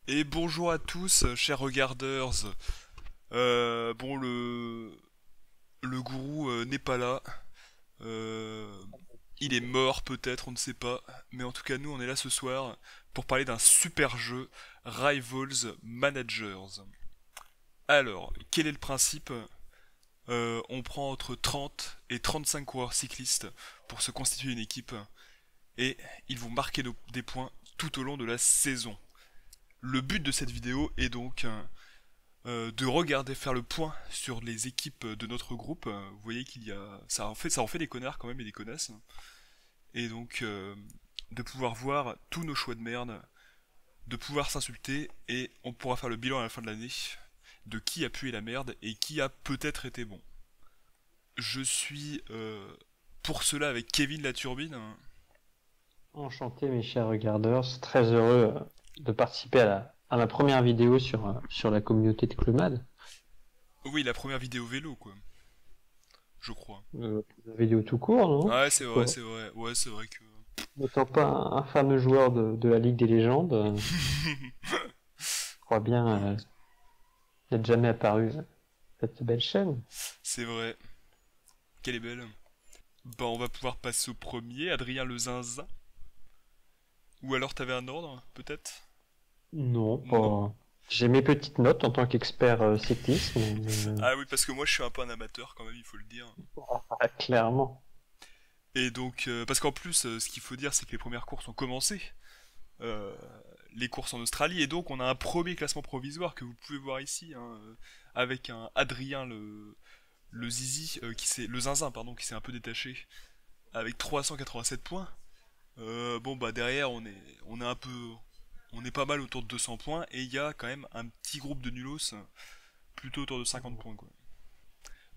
Et bonjour à tous, chers regardeurs. Bon, le gourou n'est pas là. Euh, il est mort peut-être, on ne sait pas. Mais en tout cas, nous, on est là ce soir pour parler d'un super jeu, Rivals Managers. Alors, quel est le principe? On prend entre 30 et 35 coureurs cyclistes pour se constituer une équipe. Et ils vont marquer des points tout au long de la saison. Le but de cette vidéo est donc de regarder faire le point sur les équipes de notre groupe. Vous voyez qu'il y a ça en fait des connards quand même et des connasses. Et donc de pouvoir voir tous nos choix de merde, de pouvoir s'insulter et on pourra faire le bilan à la fin de l'année de qui a pué la merde et qui a peut-être été bon. Je suis pour cela avec Kevin la turbine. Enchanté, mes chers regardeurs, très heureux de participer à ma première vidéo sur la communauté de Clomade. Oui, la première vidéo vélo quoi, je crois. La vidéo tout court, non? Ouais, Je c'est sais vrai, pas. c'est vrai. Ouais, c'est vrai que N'étant pas un fameux joueur de la Ligue des légendes, je crois bien n'être jamais apparu cette belle chaîne. c'est vrai. Quelle est belle. Bah, on va pouvoir passer au premier, Adrien le zinzin. Ou alors t'avais un ordre, peut-être? Non, Non? pas. J'ai mes petites notes en tant qu'expert cyclisme, Ah oui, parce que moi je suis un peu un amateur quand même, il faut le dire. clairement. Et donc, parce qu'en plus, ce qu'il faut dire, c'est que les premières courses ont commencé. euh, les courses en Australie, et donc on a un premier classement provisoire que vous pouvez voir ici, hein, avec un Adrien le zizi, le zinzin, pardon, qui s'est un peu détaché, avec 387 points. Bon bah derrière on est un peu on est pas mal autour de 200 points et il y a quand même un petit groupe de nulos plutôt autour de 50 points quoi.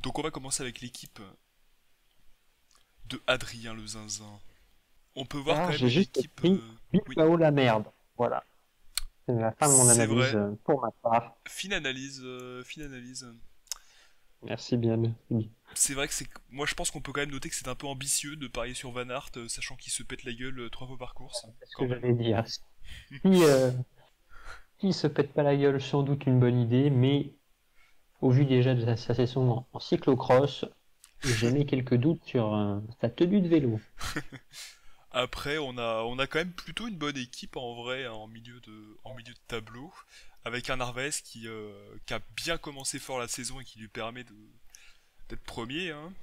Donc on va commencer avec l'équipe de Adrien le zinzin. On peut voir quand Alors, même j'ai une juste équipe écrit oui, Bilbao la merde. Voilà. C'est la fin de mon c'est analyse vrai. pour ma part. Fine analyse, fine analyse. Merci bien, merci. C'est vrai que moi je pense qu'on peut quand même noter que c'est un peu ambitieux de parier sur Van Aert, sachant qu'il se pète la gueule 3 fois par course, C'est ce quand que même. j'allais dire. Si, qui se pète pas la gueule, sans doute une bonne idée, mais au vu déjà de sa saison en cyclocross, j'ai mis quelques doutes sur sa tenue de vélo. Après, on a quand même plutôt une bonne équipe en vrai, hein, en milieu de tableau, avec un Narvaez qui a bien commencé fort la saison et qui lui permet d'être premier, hein,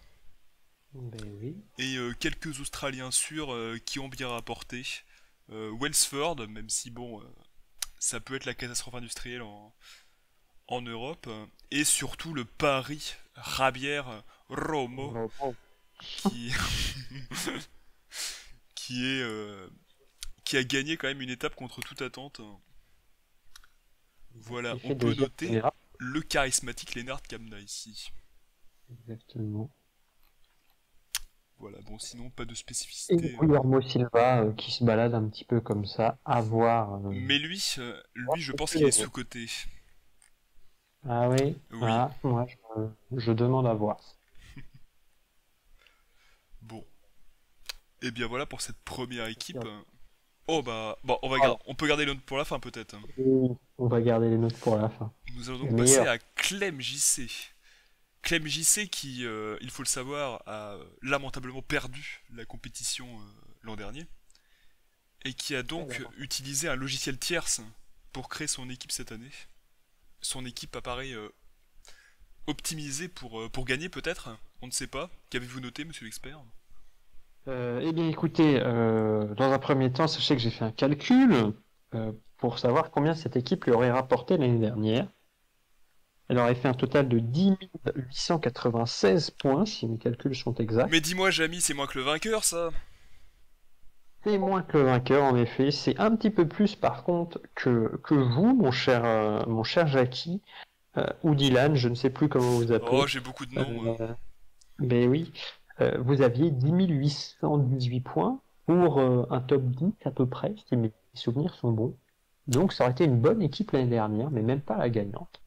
Ben oui. et quelques Australiens sûrs qui ont bien rapporté. Welsford, même si bon, ça peut être la catastrophe industrielle en Europe, et surtout le Paris Rabière Romo, Vraiment. qui, qui est, qui a gagné quand même une étape contre toute attente. Voilà, Il on fait peut deuxième noter général. le charismatique Lennart Kamna ici. Exactement. Voilà, bon, sinon, pas de Et spécificité. Guillermo Silva qui se balade un petit peu comme ça, à voir. Mais lui, Voir je ce pense qu'il qu'il est est. sous-coté. Ah oui, Oui, ah, moi je demande à voir. bon. Et bien voilà pour cette première équipe. Oh bah, bon, Voilà. on peut garder le note pour la fin peut-être. Oui, on va garder les notes pour la fin. Nous allons Les donc passer meilleurs. à Clem JC. Clem JC qui, il faut le savoir, a lamentablement perdu la compétition l'an dernier. Et qui a donc utilisé un logiciel tierce pour créer son équipe cette année. Son équipe apparaît optimisée pour gagner peut-être. On ne sait pas. Qu'avez-vous noté, monsieur l'expert? Eh bien, écoutez, dans un premier temps, sachez que j'ai fait un calcul pour savoir combien cette équipe lui aurait rapporté l'année dernière. Elle aurait fait un total de 10 896 points, si mes calculs sont Mais exacts. dis-moi, Jamy, c'est moins que le vainqueur, ça. C'est moins que le vainqueur, en effet. C'est un petit peu plus, par contre, que vous, mon cher Jackie, ou Dylan, je ne sais plus comment vous Oh, appelez. j'ai beaucoup de noms, moi. Euh, mais oui, vous aviez 10 818 points pour un top 10 à peu près, si mes souvenirs sont bons. Donc ça aurait été une bonne équipe l'année dernière, mais même pas la gagnante.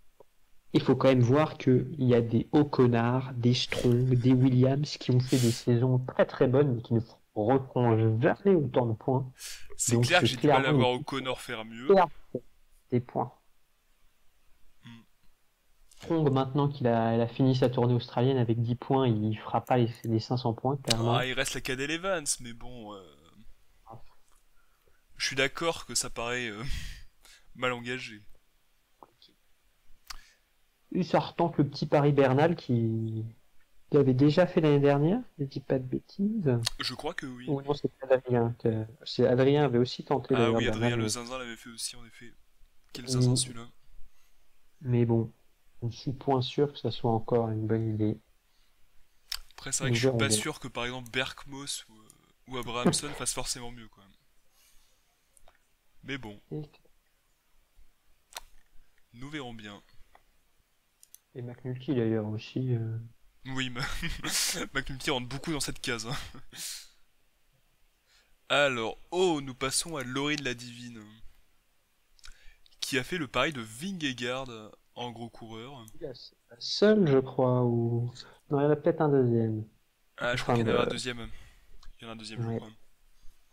Il faut quand même voir qu'il y a des O'Connor, des Strong, des Williams qui ont fait des saisons très très bonnes, mais qui ne referont jamais autant de points. C'est Donc clair que c'est j'ai du mal à clairement une voir équipe O'Connor faire mieux. perdue. des points. Hmm. Trombe, maintenant elle a fini sa tournée australienne avec 10 points, il fera pas les 500 points, Ah, clairement. il reste la Cadel Evans, mais bon, je suis d'accord que ça paraît mal engagé. Et ça retente le petit Paris Bernal qui avait déjà fait l'année dernière, je dis pas de bêtises. Je crois que oui. Ou non, c'est pas Adrien. Adrien avait aussi tenté Ah d'ailleurs oui, Bernal, Adrien Le Zinzin l'avait fait aussi, en effet. Quel zinzin mais, celui-là. mais bon, je suis point sûr que ça soit encore une bonne idée. Après, c'est vrai que Nous je suis verrons pas bien. sûr que par exemple Berkmos ou Abrahamson fassent forcément mieux quand même. Mais bon, Et, nous verrons bien. et McNulty d'ailleurs aussi. Oui, McNulty rentre beaucoup dans cette case, hein. Alors, oh, nous passons à Laurine la Divine, qui a fait le pari de Vingegaard en gros coureur. C'est la seule, je crois, ou. Non, il y en a peut-être un deuxième. Ah, je crois Enfin, qu'il y en avait un deuxième. Il y en a un deuxième, je ouais, crois.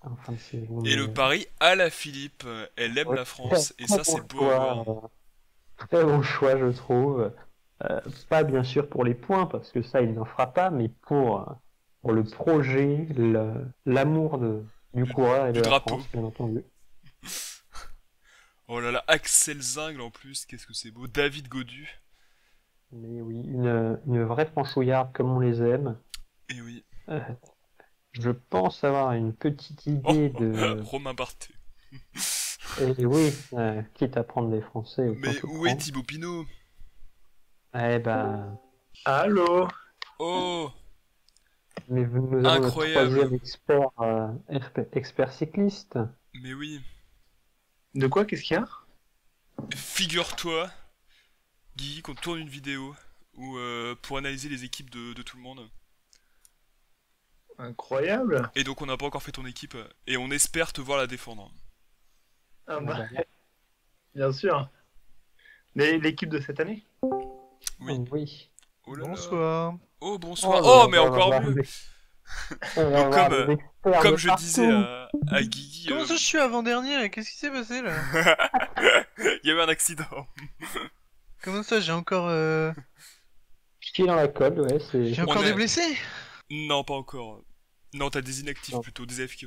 en fin de saison, Et mais. le pari à la Philippe, elle aime Ouais, la très, France, et très ça, bon c'est beau à choix. voir. Très bon choix, je trouve. Pas bien sûr pour les points, parce que ça, il n'en fera pas, mais pour le projet, l'amour du Du, coureur et de du la drapeau. France, bien entendu. Oh là là, Axel Zingle en plus, qu'est-ce que c'est beau. David Godu. Mais oui, une vraie franchouillarde comme on les aime. Et oui. Euh, je pense avoir une petite Oh, idée de. Romain Barthé. Et oui, quitte à prendre des Français, autant Mais tout où est prendre. Thibaut Pinot? Eh ben, Allô? Oh, mais nous avons notre incroyable. troisième expert, expert cycliste. Mais oui. De quoi? Qu'est-ce qu'il y a? Figure-toi, Guigui, qu'on tourne une vidéo pour analyser les équipes de tout le monde. Incroyable. Et donc on n'a pas encore fait ton équipe, et on espère te voir la défendre. Ah Ah bah, ben, bien sûr. L'équipe de cette année? Oui. oui. Oh là là. Bonsoir. Oh Oh bonsoir. là Oh là, mais on va encore voir mieux. on va Donc avoir des experts comme de je disais partout. à Guigui, Comment ça, je suis avant-dernier? Qu'est-ce qui s'est passé là? il y avait un accident. Comment ça, j'ai encore, Pied dans la colle, ouais, j'ai On encore est- des blessés? Non, pas encore. Non, t'as des inactifs Non. plutôt, des AFK.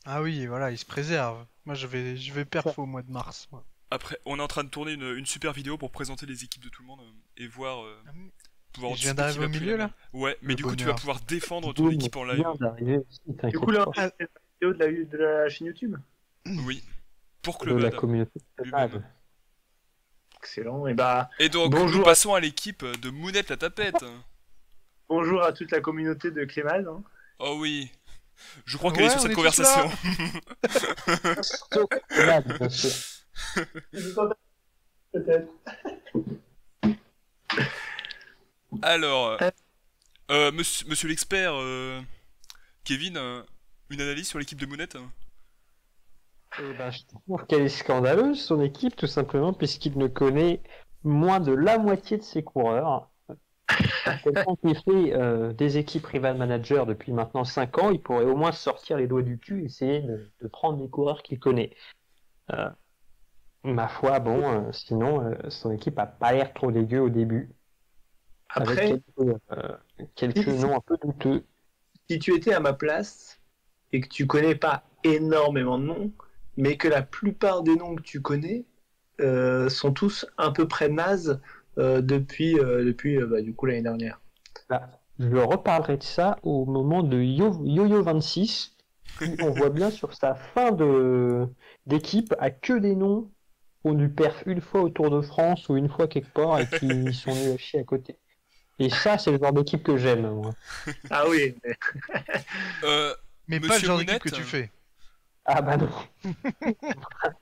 Ah oui, voilà, ils se préservent. Moi, je vais perf au mois de mars. Moi. Après, on est en train de tourner une super vidéo pour présenter les équipes de tout le monde et voir, pouvoir Et je viens anticiper qui d'arriver va au plus milieu la là? main. Ouais, mais Le du coup, tu vas bonheur. pouvoir défendre ton Boum, équipe en live. vient d'arriver aussi, Du t'inquiète coup, là, pas. on a la vidéo de la chaîne YouTube. Oui, pour De la Clubad communauté lui-même. Clubad. Excellent. Et bah, Et donc, nous bonjour, passons à l'équipe de Mounette la tapette. bonjour à toute la communauté de Clémal, hein. Oh oui, je crois qu'elle est Ouais, sur on cette est tous là. conversation. Sauf Clubad, bien sûr. Peut-être. Alors, monsieur l'expert, Kevin, une analyse sur l'équipe de Mounette? Eh ben, je trouve qu'elle est scandaleuse, son équipe, tout simplement, puisqu'il ne connaît moins de la moitié de ses coureurs. Quelqu'un qui fait des équipes rival manager depuis maintenant 5 ans, il pourrait au moins sortir les doigts du cul et essayer de prendre les coureurs qu'il connaît. Euh, ma foi, bon, sinon, son équipe a pas l'air trop dégueu au début, Après, avec quelques noms un peu douteux. si tu étais à ma place et que tu connais pas énormément de noms, mais que la plupart des noms que tu connais sont tous à peu près nazes depuis bah, du coup l'année dernière. Là, je reparlerai de ça au moment de Yo-Yo 26, où on voit bien sur sa fin d'équipe à que des noms qui ont du perf une fois au Tour de France ou une fois quelque part et qui sont nuls à chier à côté. Et ça, c'est le genre d'équipe que j'aime, moi. Ah oui, mais Mais pas le Monsieur genre d'équipe Mounette, que tu fais. Ah bah non.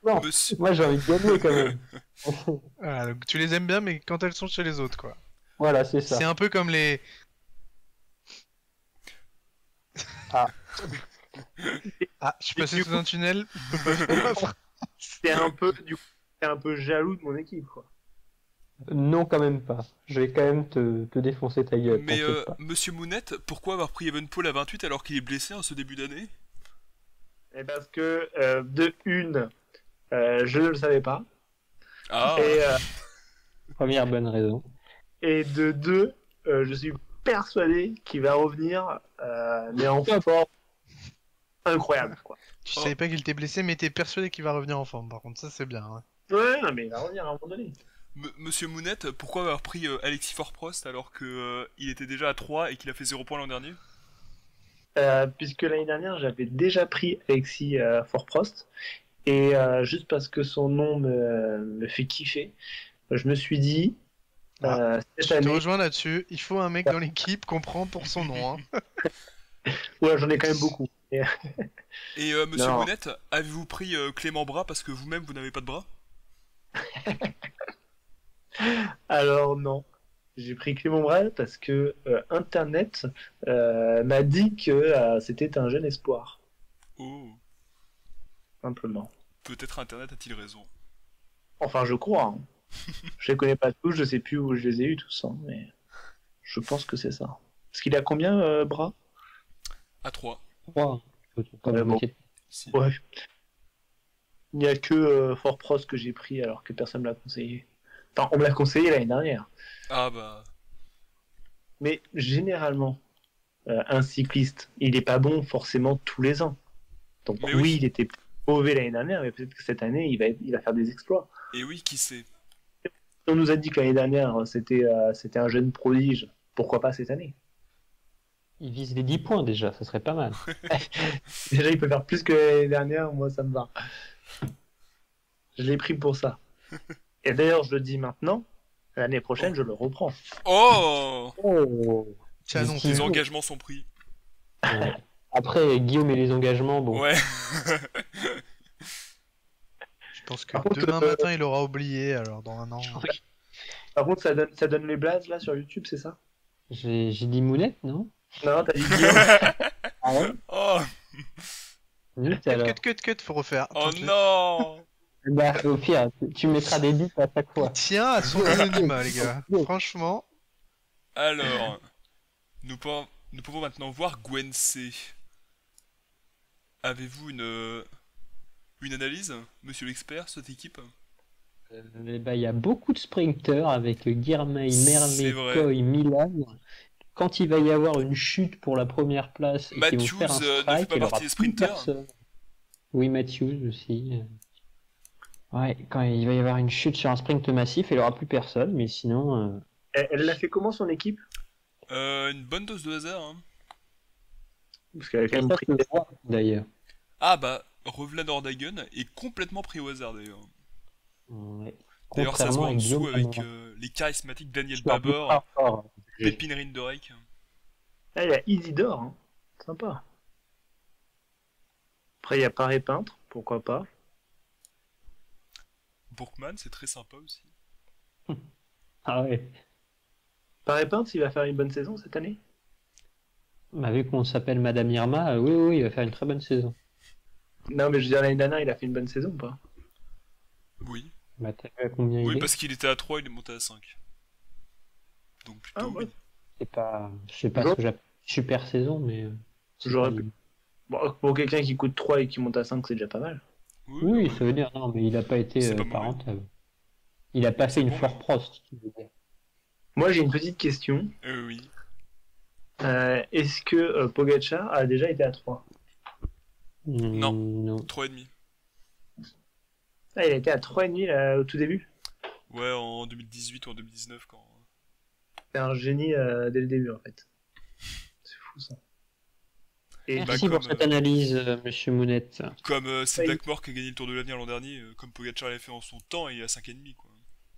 Non, Monsieur... moi j'ai envie de gagner quand même. Voilà, donc tu les aimes bien, mais quand elles sont chez les autres, quoi. Voilà, c'est ça. C'est un peu comme les. Ah. Ah, je suis passé Du sous coup- un tunnel. c'est un peu t'es un peu jaloux de mon équipe, quoi. Non, quand même pas. Je vais quand même te défoncer ta gueule, Mais t'inquiète pas. Monsieur Mounette, pourquoi avoir pris Evenpol à 28 alors qu'il est blessé en ce début d'année? Et parce que de une, je ne le savais pas. Ah, Et, Première bonne raison. et de deux, je suis persuadé qu'il va revenir, mais en forme incroyable, quoi. Tu Oh. savais pas qu'il était blessé, mais t'es persuadé qu'il va revenir en forme. Par contre, ça c'est bien. Hein. Ouais, non, mais il va revenir à un moment donné. Monsieur Mounette, pourquoi avoir pris Alexis Forprost alors que il était déjà à 3 et qu'il a fait 0 points l'an dernier? Puisque l'année dernière, j'avais déjà pris Alexis Forprost, et juste parce que son nom me fait kiffer, je me suis dit, cette Je te année, rejoins là-dessus. Il faut un mec dans l'équipe qu'on prend pour son nom. Hein. ouais, j'en ai quand même beaucoup. Et Monsieur Non. Mounette, avez-vous pris Clément Bras parce que vous-même vous n'avez pas de bras? Alors non, j'ai pris Clément Brel parce que Internet m'a dit que c'était un jeune espoir, Oh, simplement. peut-être Internet a-t-il raison. Enfin, je crois. Hein. Je les connais pas tous, je sais plus où je les ai eus tous, hein, mais je pense que c'est ça. Parce qu'il a combien, bras? À 3. 3. Pas Ouais, la bon. moitié. Si. Ouais. Il n'y a que Fort Prost que j'ai pris alors que personne ne me l'a conseillé. Enfin, on me l'a conseillé l'année dernière. Ah bah... Mais généralement, un cycliste, il n'est pas bon forcément tous les ans. Donc Mais oui, oui. il était mauvais l'année dernière, mais peut-être que cette année, il va faire des exploits. Et oui, qui sait? On nous a dit que l'année dernière, c'était un jeune prodige. Pourquoi pas cette année? Il vise les 10 points déjà, ça serait pas mal. Déjà, il peut faire plus que l'année dernière, moi ça me va. Je l'ai pris pour ça. Et d'ailleurs, je le dis maintenant, l'année prochaine, je le reprends. Oh, Oh. C'est annoncé. les engagements sont pris. Ouais. Après, Guillaume et les engagements, bon. Ouais. Je pense que Par contre, demain matin il aura oublié, alors dans un an. Par contre, ça donne les blazes là sur YouTube, c'est ça? J'ai dit Mounette, non? Non, t'as dit Guillaume. Ah ouais? Oh, Zut, Cut, alors. cut, faut refaire. oh Tente-le. non. Bah, au pire, tu mettras des bips à chaque Il fois. tient à son anonymat, les gars. Franchement, Alors, nous pouvons maintenant voir Gwen C. Avez-vous une analyse, monsieur l'expert, sur cette équipe? Bah, il y a beaucoup de sprinters avec Girmay, C'est Merlet, vrai. Coy, Milan. Quand il va y avoir une chute pour la première place et qu'ils vont Matthews faire un ne fait strike, pas il aura partie des plus sprinters. personne. Oui, Matthews aussi. Ouais, quand il va y avoir une chute sur un sprint massif, il aura plus personne, mais sinon... Elle l'a fait comment son équipe? Une bonne dose de hasard, hein. Parce qu'elle a quand Et même ça pris. se voit, d'ailleurs. Ah bah, Revlan Nordhagen est complètement pris au hasard d'ailleurs. Ouais. D'ailleurs, ça se voit Contrairement à en dessous Guillaume avec Cameron. les charismatiques Daniel Qui est un peu Babor, pas fort. Pépine Rindorek. Ah, il y a Isidore, hein. Sympa. Après, il y a Paré Peintre, pourquoi pas. Bourkman, c'est très sympa aussi. Ah ouais. Paré Peintre, il va faire une bonne saison cette année? Bah, vu qu'on s'appelle Madame Irma, oui, oui, il va faire une très bonne saison. Non, mais je veux dire, l'année dernière, il a fait une bonne saison ou pas? Oui. Bah, t'as vu à combien Oui, il est? parce qu'il était à 3, il est monté à 5. Donc plutôt Ah, ouais. oui. C'est pas, je sais pas ce que j'appelle super saison, mais c'est J'aurais pas pu. dit. Bon, pour quelqu'un qui coûte 3 et qui monte à 5, c'est déjà pas mal. Oui, Oui, non, ça veut dire non, mais il a pas été C'est pas pas mauvais. rentable. Il a pas C'est fait une bon, Fort mais- Prost. Tu veux dire. Moi, j'ai une petite question. Oui. Est-ce que Pogacar a déjà été à 3? Non. Non. 3,5. Ah, il a été à 3,5 là, au tout début? Ouais, en 2018 ou en 2019 quand... C'est un génie dès le début en fait. C'est fou ça. Et Bah, Merci comme, pour cette analyse, Monsieur Mounette. Comme c'est Oui. Blackmore qui a gagné le Tour de l'Avenir l'an dernier, comme Pogacar l'a fait en son temps, et il est à 5,5 quoi.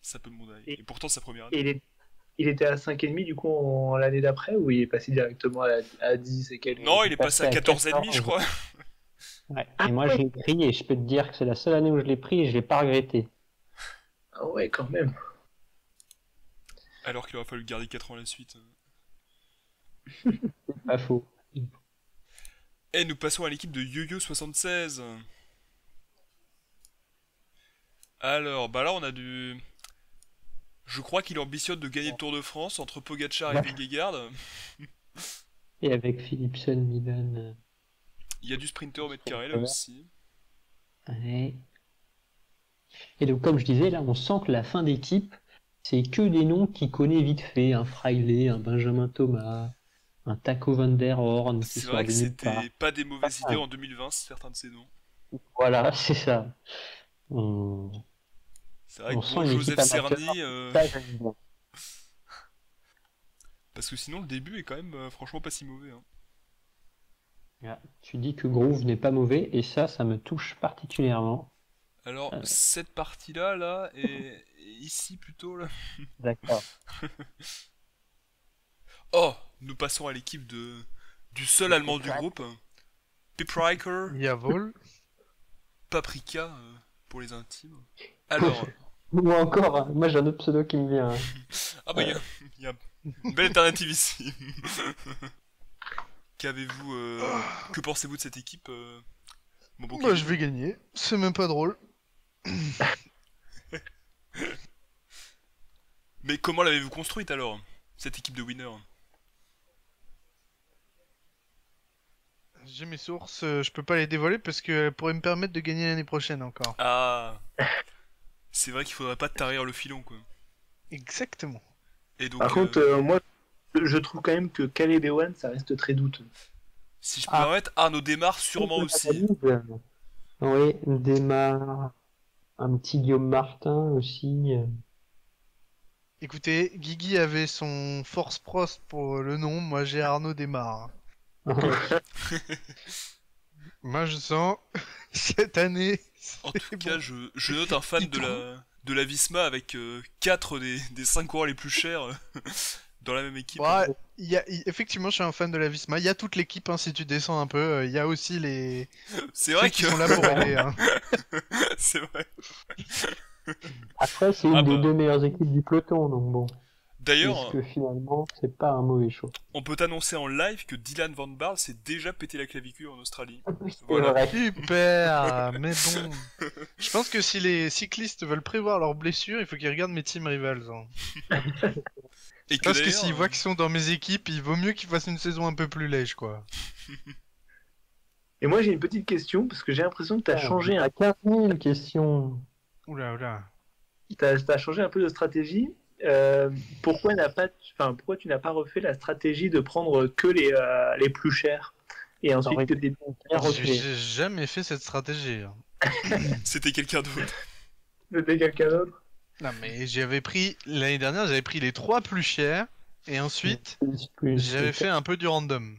Ça peut demander. Et- Et pourtant, sa première année. il était à 5,5 du coup l'année d'après ou il est passé directement à 10 et quelques? Non, il est passé à 14,5 je crois. Ouais. Et moi, je l'ai pris et je peux te dire que c'est la seule année où je l'ai pris et je l'ai pas regretté. Ah ouais, quand même. Alors qu'il aurait fallu le garder 4 ans à la suite. Pas faux. Et nous passons à l'équipe de Yo-Yo76. Alors, bah là on a du... Je crois qu'il ambitionne de gagner le Tour de France entre Pogacar et Ouais. Vingegaard. Et avec Philipson, Milan. Il y a du sprinter au mètre carré là aussi. Ouais. Et donc, comme je disais, là, on sent que la fin d'équipe, c'est que des noms qu'il connaît vite fait. Un Freiley, un Benjamin Thomas, un Taco Van Der Horn qui C'est sort vrai de que nulle part. c'était pas des mauvaises Ah, idées en 2020, certains de ces noms. voilà, c'est ça. On, C'est vrai on que sent bon, une Joseph équipe amateur. Cerny, Ça, j'aime bien. parce que sinon le début est quand même franchement pas si mauvais. Hein. Ah, tu dis que Groove n'est pas mauvais, et ça me touche particulièrement. Alors, Euh, cette partie-là, là, et ici plutôt, là. D'accord. Oh, nous passons à l'équipe du seul allemand du groupe. Pip Riker, Jawohl. Paprika, pour les intimes. Alors, Ou encore, hein, moi j'ai un autre pseudo qui me vient. Hein. ah bah, il y a une belle alternative ici. Qu'avez-vous, que pensez-vous de cette équipe, mon bon Moi, Kevin je vais gagner. C'est même pas drôle. Mais comment l'avez-vous construite alors, cette équipe de winners? J'ai mes sources, je peux pas les dévoiler parce qu'elles pourraient me permettre de gagner l'année prochaine encore. Ah, c'est vrai qu'il faudrait pas tarir le filon, quoi. Exactement. Et donc, Par contre, moi, je trouve quand même que Caleb Ewan, ça reste très douteux. si je peux me permettre, Arnaud démarre sûrement aussi. Oui, Desmar, un petit Guillaume Martin aussi. Écoutez, Guigui avait son Force Prost pour le nom, moi j'ai Arnaud Desmar. Moi je sens cette année. En c'est tout bon. cas, je note un fan de la Visma avec 4 des 5 coureurs les plus chers dans la même équipe. Ouais, effectivement, je suis un fan de la Visma. Il y a toute l'équipe, hein, si tu descends un peu. Il y a aussi les C'est ceux vrai qui que. sont là pour aider. Hein. C'est vrai. Après, c'est une Ah des bah. deux meilleures équipes du peloton, donc bon. D'ailleurs, Est-ce que finalement, c'est pas un mauvais choix? on peut annoncer en live que Dylan Van Baarle s'est déjà pété la clavicule en Australie. C'est Voilà. vrai. Super, mais bon. Je pense que si les cyclistes veulent prévoir leurs blessures, il faut qu'ils regardent mes team rivals. Hein. Et que Parce que d'ailleurs, s'ils voient qu'ils sont dans mes équipes, il vaut mieux qu'ils fassent une saison un peu plus lège, quoi. Et moi, j'ai une petite question, parce que j'ai l'impression que tu as changé à 15 000 questions. Oula, oula. t'as changé un peu de stratégie. Pourquoi tu n'as pas refait la stratégie de prendre que les plus chers et ensuite que des Bien refait. J'ai jamais fait cette stratégie. Hein. c'était quelqu'un d'autre. de quelqu'un d'autre? Non, mais j'avais pris, l'année dernière, j'avais pris les 3 plus chers, et ensuite, j'avais fait un peu du random.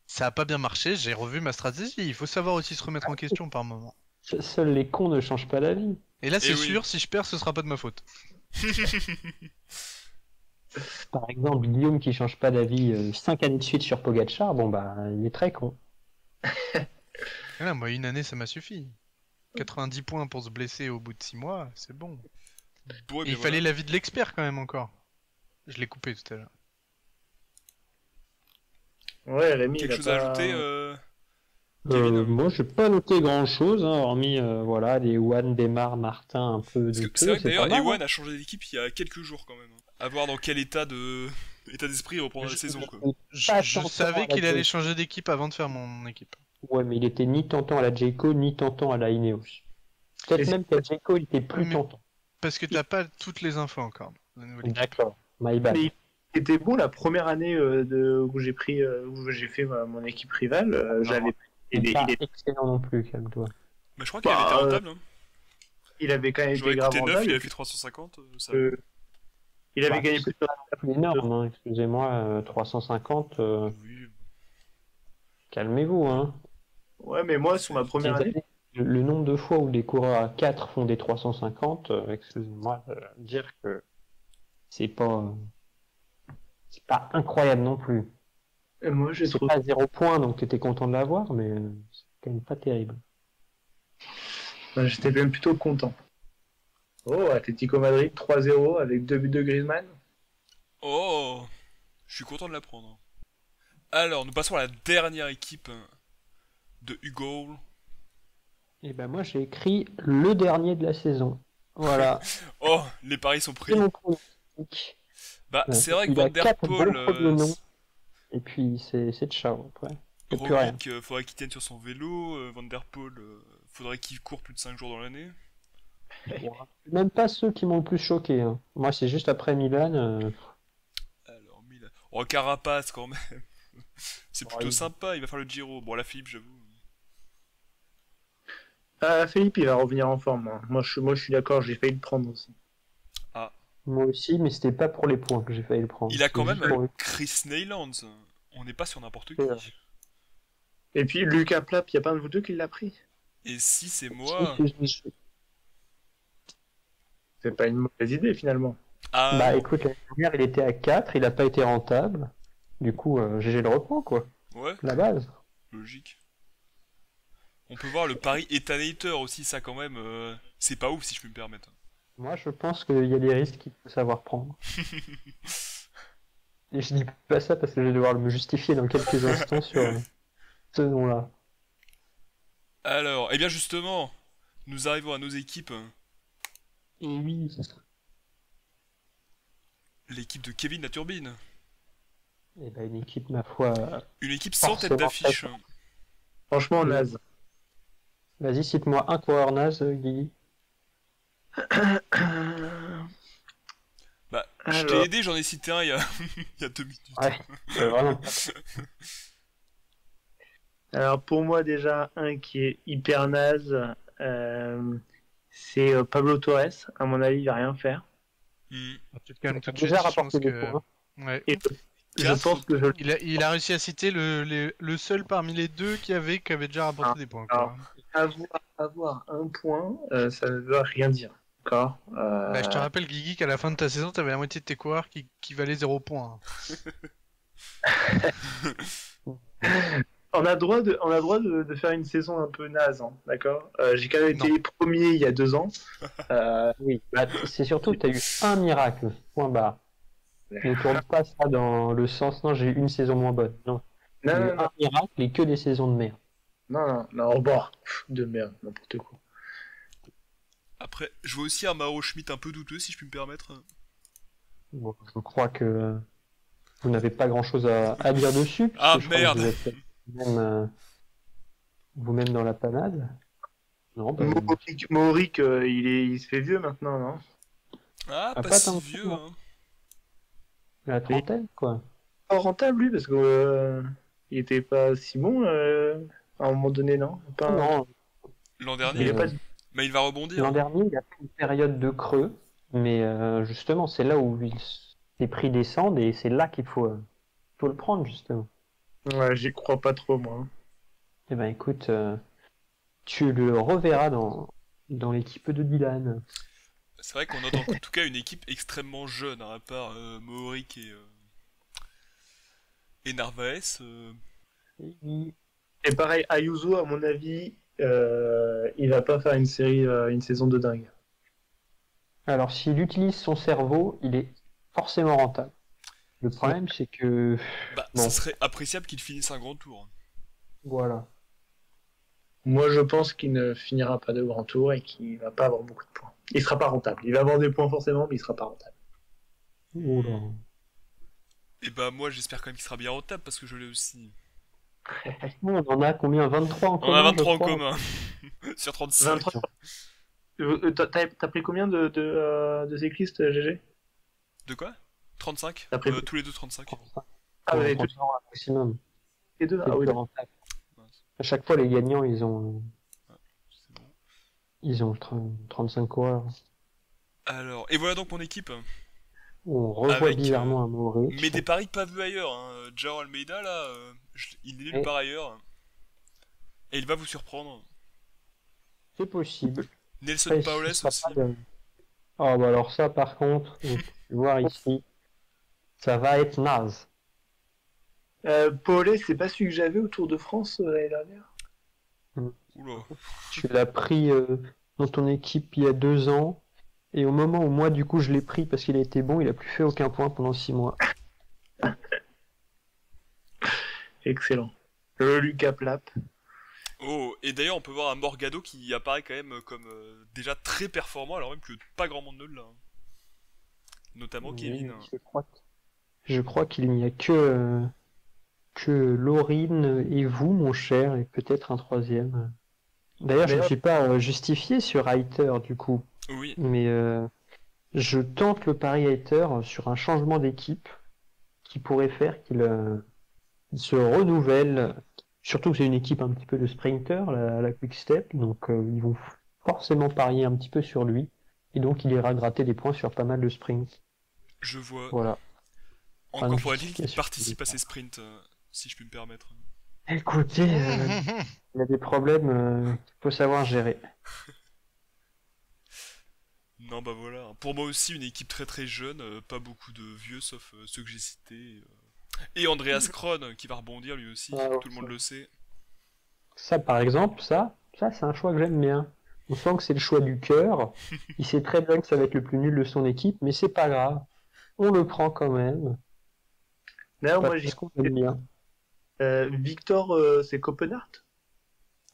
Ça a pas bien marché, j'ai revu ma stratégie. Il faut savoir aussi se remettre en question par moment. Seuls les cons ne changent pas d'avis. Et là, c'est oui. sûr, si je perds, ce sera pas de ma faute. Par exemple, Guillaume qui change pas d'avis 5 années de suite sur Pogacar, bon bah, il est très con. Et là, moi, une année, ça m'a suffi. 90 points pour se blesser au bout de 6 mois, c'est bon. Bon, Et il fallait l'avis de l'expert quand même encore. Je l'ai coupé tout à l'heure. Ouais, Rémi, quelque il a chose pas... à ajouter Kevin Moi, j'ai pas noté grand chose, hormis voilà, des Juan, Desmar, Martin, un peu Parce de que c'est vrai que d'ailleurs, pas mal, Ewan a changé d'équipe il y a quelques jours quand même. Hein. À voir dans quel état d'esprit il reprendra la saison. Quoi. Je Attention savais à la qu'il allait Jayco. changer d'équipe avant de faire mon équipe. Ouais, mais il était ni tentant à la Jayco, ni tentant à la Ineos. Peut-être Et même qu'à Jayco, il était plus Mais- tentant. Parce que t'as pas toutes les infos encore. de la nouvelle équipe. D'accord, my bad. Mais il était bon la première année où j'ai fait mon équipe rivale. J'avais Il est pas il, excellent non plus, calme-toi. Bah, je crois qu'il Bah, avait été rentable. Hein. il avait quand même J'aurais été grave écouté 9, rentable. il a fait 350. Ça... Il avait Bah, gagné c'est plus plus énorme, hein, excusez-moi, 350, Oui. calmez-vous, hein. Ouais, mais moi, sur ma première Les année, années, le nombre de fois où des coureurs à 4 font des 350, excusez-moi, dire que c'est pas incroyable non plus. moi, j'ai C'est trouvé. pas 0 points, donc tu étais content de l'avoir, mais c'est quand même pas terrible. J'étais même plutôt content. Oh, Atlético Madrid 3-0 avec 2 buts de Griezmann. Oh, je suis content de l'apprendre. Alors, nous passons à la dernière équipe de Hugo. Et ben moi j'ai écrit le dernier de la saison. Voilà. Oh, les paris sont pris. C'est mon pronostic. Bah, Ouais. c'est vrai que Il a Van Der 4 Poel, bons premiers noms. Et puis c'est ciao après. C'est plus rien. Roglic, faudrait qu'il tienne sur son vélo. Van Der Poel, faudrait qu'il court plus de 5 jours dans l'année. Même pas ceux qui m'ont le plus choqué. Hein. Moi, c'est juste après Milan. Alors, Milan. Oh, Carapace quand même. C'est plutôt il- sympa, il va faire le Giro. Bon, la Philippe, j'avoue. Philippe, il va revenir en forme. Hein. Moi, je suis d'accord, j'ai failli le prendre aussi. Moi aussi, mais c'était pas pour les points que j'ai failli le prendre. Il a quand C'était même juste pour Chris Neylands. On n'est pas sur n'importe qui. C'est vrai. Et puis, Lucas Plap, il y a pas un de vous deux qui l'a pris. Et si c'est moi. C'est pas une mauvaise idée, finalement. Ah, Bah non. écoute, l'année dernière, il était à 4, il a pas été rentable. Du coup, GG le reprend, quoi. Ouais, La base. logique. On peut voir le pari Etanator aussi, ça quand même. C'est pas ouf si je peux me permettre. Moi, je pense qu'il y a des risques qu'il faut savoir prendre. Et je dis pas ça parce que je vais devoir me justifier dans quelques instants sur ce nom-là. Alors, eh bien justement, nous arrivons à nos équipes. Et oui. L'équipe de Kevin la Turbine. Et bah, une équipe, ma foi. Une équipe sans tête Forcément, d'affiche. Franchement, naze. Vas-y, cite-moi un coureur naze, Guigui. Bah, je t'ai Alors. aidé, j'en ai cité un il y a, il y a 2 minutes. Ouais, vraiment. Alors, pour moi, déjà, un qui est hyper naze, c'est Pablo Torres. À mon avis, il va rien faire. Hmm. Tu te calmes tout de Déjà suite, je pense rapporté des que... points. Ouais. Et je Quatre. pense que je le Il a réussi à citer le seul parmi les deux qui avait déjà rapporté des points. Quoi. avoir un point, ça ne veut rien dire. D'accord. Bah, je te rappelle, Guigui, qu'à la fin de ta saison, t'avais la moitié de tes coureurs qui valaient 0 points. On a le droit de faire une saison un peu naze, hein, d'accord. J'ai quand même Non. été premier il y a 2 ans. Oui, bah, c'est surtout que tu as eu un miracle, point barre. Ne tourne pas ça dans le sens, non, j'ai eu une saison moins bonne. Non, Non, j'ai eu non, non, un miracle et que des saisons de merde. non, bon, de merde, n'importe quoi. Après, je vois aussi un Maro Schmidt un peu douteux, si je puis me permettre. Bon, je crois que vous n'avez pas grand-chose à dire dessus. puisque Ah, je crois que merde. vous êtes vous-même dans la panade. Non, bah, Mauric, il se fait vieux maintenant, non? Ah, Ah, pas pas si tant que vieux, ça. hein. la trentaine, quoi. Pas rentable, lui, parce que il était pas si bon à un moment donné, non? Pas... Non, L'an Il dernier. a pas... Mais il va rebondir. l'an Hein. dernier, il a fait une période de creux, mais justement, c'est là où ses prix descendent et c'est là qu'il faut le prendre, justement. Ouais, j'y crois pas trop, moi. Eh ben, écoute, tu le reverras dans l'équipe de Dylan. C'est vrai qu'on note en tout cas une équipe extrêmement jeune, hein, à part Mohoric et Narvaez. Et pareil, Ayuso, à mon avis, il va pas faire une saison de dingue. Alors, s'il utilise son cerveau, il est forcément rentable. Le problème, c'est que... Bah, Bon. ça serait appréciable qu'il finisse un grand tour. Voilà. Moi, je pense qu'il ne finira pas de grand tour et qu'il va pas avoir beaucoup de points. Il sera pas rentable. Il va avoir des points forcément, mais il sera pas rentable. Oula. Et bah, moi j'espère quand même qu'il sera bien rentable parce que je l'ai aussi. On en a combien? 23 en On commun, a 23 je en crois. commun. Sur 35. 23. T'as pris combien de cyclistes, GG? De quoi 35 T'as pris- Tous les deux 35. 35. Ah, vous avez 30 tous ans maximum. les deux? C'est Ah le oui. plus rentable. Mince, À chaque fois, les gagnants, ils ont c'est bon. 35 coureurs. Alors, et voilà donc mon équipe. On revoit Avec, bizarrement un Maurice. Mais des paris pas vus ailleurs. Hein. Jao Almeida, là, il n'est nulle Et- part ailleurs. Et il va vous surprendre. C'est possible. Nelson Après, Paoles ce sera aussi. pas de- Ah bah alors ça, par contre, on peut voir ici, ça va être naze. Paulet, c'est pas celui que j'avais au Tour de France l'année dernière? Oula. Tu l'as pris dans ton équipe il y a 2 ans, et au moment où moi, du coup, je l'ai pris parce qu'il a été bon, il a plus fait aucun point pendant 6 mois. Excellent. Le Lucas Plap. Oh, et d'ailleurs, on peut voir un Morgado qui apparaît quand même comme déjà très performant, alors même que pas grand monde ne l'a. Hein. Notamment Kevin. Oui, je crois qu'il n'y a que Laurine et vous, mon cher, et peut-être un troisième. D'ailleurs, je ne me D'ailleurs, suis pas justifié sur Reiter du coup, Oui, mais je tente le pari Reiter sur un changement d'équipe qui pourrait faire qu'il se renouvelle. Surtout que c'est une équipe un petit peu de sprinter, la Quick Step, donc ils vont forcément parier un petit peu sur lui, et donc il ira gratter des points sur pas mal de sprints. je vois. Voilà. Fin de Encore faudrait-il qu'il justification. participe à ces sprints, si je puis me permettre. Écoutez, il y a des problèmes qu'il faut savoir gérer. Non, bah voilà. Pour moi aussi, une équipe très très jeune, pas beaucoup de vieux, sauf ceux que j'ai cités. Et Andreas Kron, qui va rebondir lui aussi, Ah, tout le monde le sait. ça, par exemple, ça c'est un choix que j'aime bien. On sent que c'est le choix du cœur. Il sait très bien que ça va être le plus nul de son équipe, mais c'est pas grave. On le prend quand même. d'ailleurs, moi, Parce qu'on aime bien. Victor, c'est Copenhardt?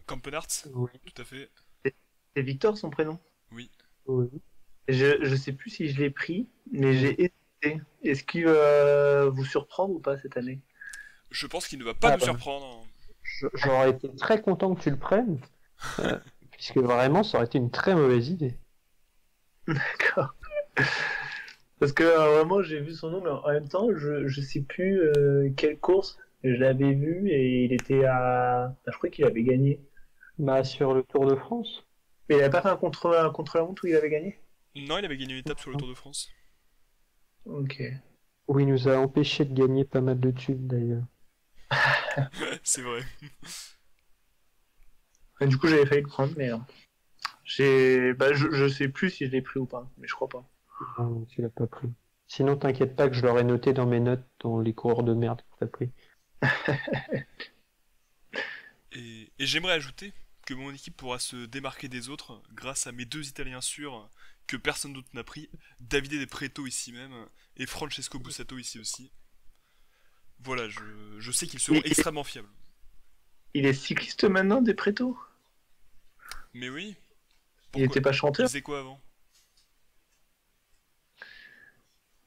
Kampenhardt, Oui, tout à fait. C'est Victor son prénom? Oui. oui. Je sais plus si je l'ai pris, mais j'ai hésité. Est-ce qu'il vous surprendre ou pas cette année? Je pense qu'il ne va pas Ah nous bah, surprendre. j'aurais été très content que tu le prennes, euh, puisque vraiment, ça aurait été une très mauvaise idée. D'accord. Parce que vraiment, j'ai vu son nom, mais en même temps, je sais plus quelle course je l'avais vu et il était à. Enfin, je crois qu'il avait gagné. Bah, sur le Tour de France. Mais il avait pas fait un contre la montre où il avait gagné? Non, il avait gagné une étape sur le Tour de France. Ok. Où il nous a empêché de gagner pas mal de tubes d'ailleurs. C'est vrai. Et du coup, j'avais failli le prendre, mais je sais plus si je l'ai pris ou pas, mais je crois pas. Non, tu l'as pas pris. Sinon, t'inquiète pas que je l'aurais noté dans mes notes dans les coureurs de merde que t'as pris. Et j'aimerais ajouter que mon équipe pourra se démarquer des autres grâce à mes deux Italiens sûrs que personne d'autre n'a pris, Davide De Preto ici même et Francesco Bussato ici aussi. Voilà, je sais qu'ils seront Il, extrêmement fiables. il est cycliste maintenant, des Prétos? Mais oui, Il pourquoi? était pas Il chanteur? faisait quoi avant?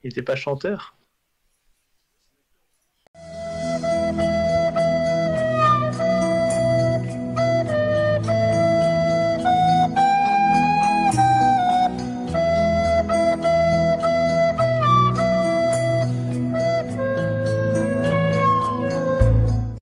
Il était pas chanteur?